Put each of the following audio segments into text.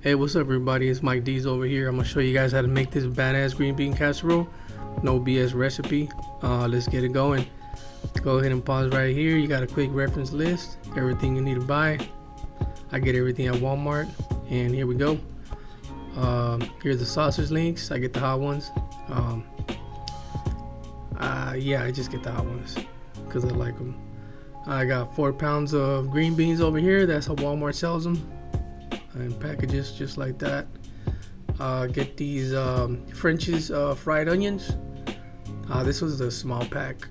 Hey, what's up everybody? It's Mike D's over here. I'm gonna show you guys how to make this badass green bean casserole. No BS recipe. Let's get it going. Go ahead and pause right here. You got a quick reference list, everything you need to buy. I get everything at Walmart, and here we go. Here's the sausage links. I get the hot ones. Yeah, I just get the hot ones because I like them. I got 4 pounds of green beans over here. That's how Walmart sells them in packages just like that. Get these French's fried onions. This was the small pack.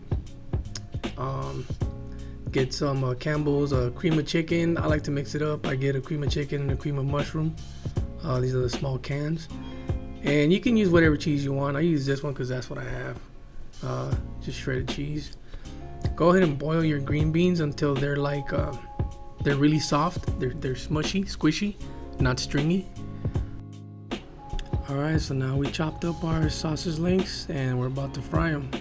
Get some Campbell's cream of chicken. I like to mix it up. I get a cream of chicken and a cream of mushroom. These are the small cans, and you can use whatever cheese you want. I use this one because that's what I have. Just shredded cheese. Go ahead and boil your green beans until they're like they're really soft. They're smushy, squishy, not stringy. Alright, so now we chopped up our sausage links and we're about to fry them.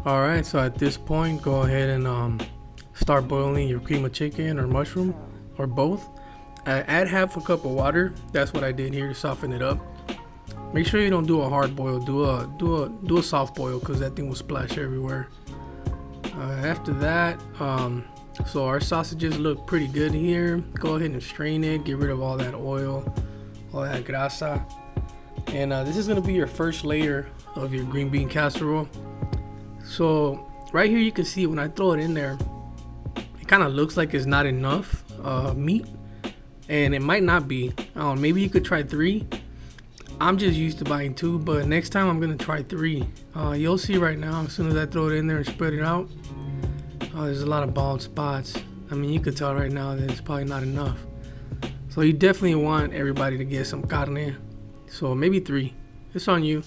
Alright, so at this point, go ahead and start boiling your cream of chicken or mushroom or both. Add half a cup of water. That's what I did here to soften it up. Make sure you don't do a hard boil. Do a soft boil because that thing will splash everywhere. After that, so our sausages look pretty good here. Go ahead and strain it. Get rid of all that oil, all that grasa. And this is gonna be your first layer of your green bean casserole. So right here you can see when I throw it in there, it kind of looks like it's not enough meat, and it might not be. Maybe you could try 3. I'm just used to buying 2, but next time I'm gonna try 3. You'll see right now as soon as I throw it in there and spread it out. There's a lot of bald spots. I mean, you could tell right now that it's probably not enough. So you definitely want everybody to get some carne. So maybe 3. It's on you.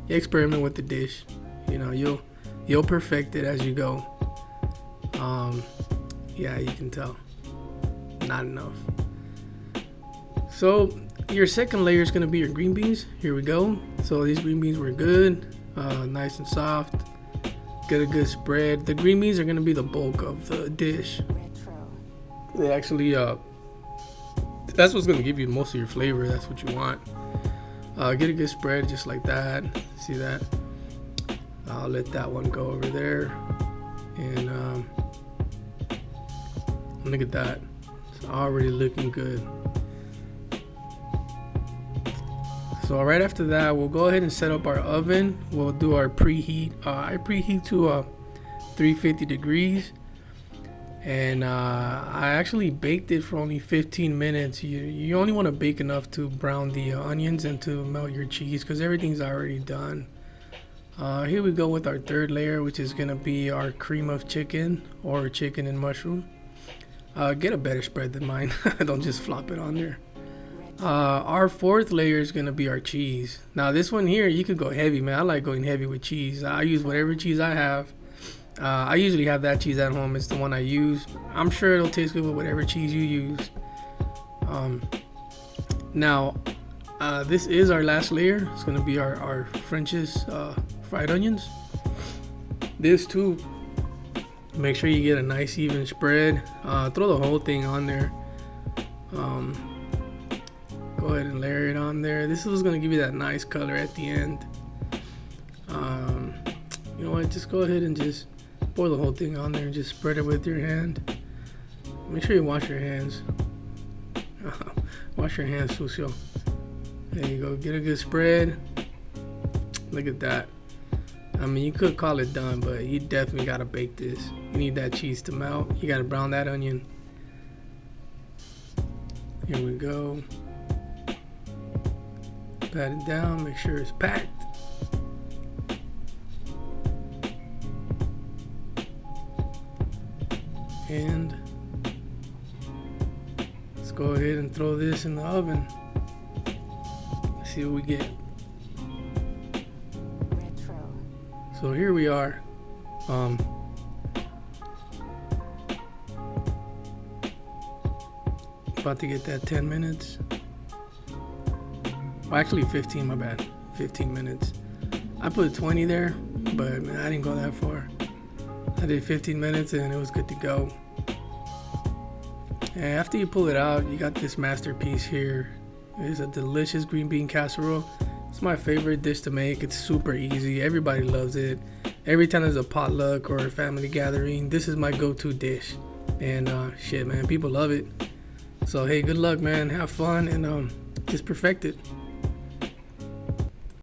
You experiment with the dish. You know, you'll perfect it as you go. Yeah, you can tell. Not enough. So your second layer is gonna be your green beans. Here we go. So these green beans were good, nice and soft. Get a good spread. The green beans are gonna be the bulk of the dish. They actually, that's what's gonna give you most of your flavor. That's what you want. Get a good spread just like that. See that? I'll let that one go over there. And look at that. It's already looking good. So right after that, we'll go ahead and set up our oven. We'll do our preheat. I preheat to 350 degrees. And I actually baked it for only 15 minutes. You only want to bake enough to brown the onions and to melt your cheese because everything's already done. Here we go with our third layer, which is going to be our cream of chicken or chicken and mushroom. Get a better spread than mine. Don't just flop it on there. Our fourth layer is gonna be our cheese. Now this one here, you could go heavy, man. I like going heavy with cheese. I use whatever cheese I have. I usually have that cheese at home. It's the one I use. I'm sure it'll taste good with whatever cheese you use. Now this is our last layer. It's gonna be our French's fried onions. This too, make sure you get a nice even spread. Throw the whole thing on there. Go ahead and layer it on there. This is gonna give you that nice color at the end. You know what? Just go ahead and just pour the whole thing on there and just spread it with your hand. Make sure you wash your hands. Wash your hands, sucio. There you go. Get a good spread. Look at that. I mean, you could call it done, but you definitely gotta bake this. You need that cheese to melt. You gotta brown that onion. Here we go. Pat it down, make sure it's packed. And let's go ahead and throw this in the oven. Let's see what we get. So here we are. About to get that 10 minutes. Well, actually 15, my bad. 15 minutes. I put 20 there, but man, I didn't go that far. I did 15 minutes and it was good to go. And after you pull it out, you got this masterpiece here. It's a delicious green bean casserole. It's my favorite dish to make. It's super easy. Everybody loves it. Every time there's a potluck or a family gathering, this is my go-to dish. And shit, man, people love it. So hey, good luck, man. Have fun and just perfect it.